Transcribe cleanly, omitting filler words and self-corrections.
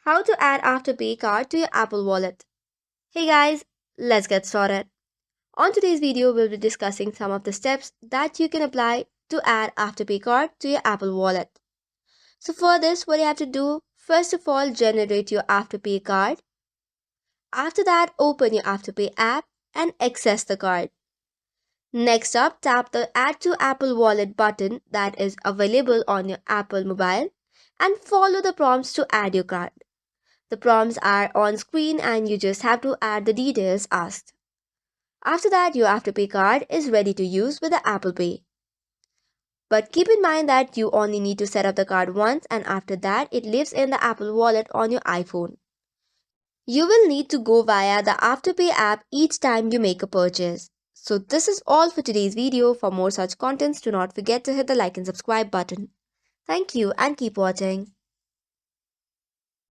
How to add Afterpay card to your Apple Wallet. Hey guys, let's get started. On today's video, we'll be discussing some of the steps that you can apply to add Afterpay card to your Apple Wallet. So for this, what you have to do, first of all, generate your Afterpay card. After that, open your Afterpay app and access the card. Next up, tap the Add to Apple Wallet button that is available on your Apple mobile and follow the prompts to add your card. The prompts are on screen and you just have to add the details asked. After that, your Afterpay card is ready to use with the Apple Pay. But keep in mind that you only need to set up the card once and after that it lives in the Apple Wallet on your iPhone. You will need to go via the Afterpay app each time you make a purchase. So this is all for today's video. For more such contents, do not forget to hit the like and subscribe button. Thank you and keep watching.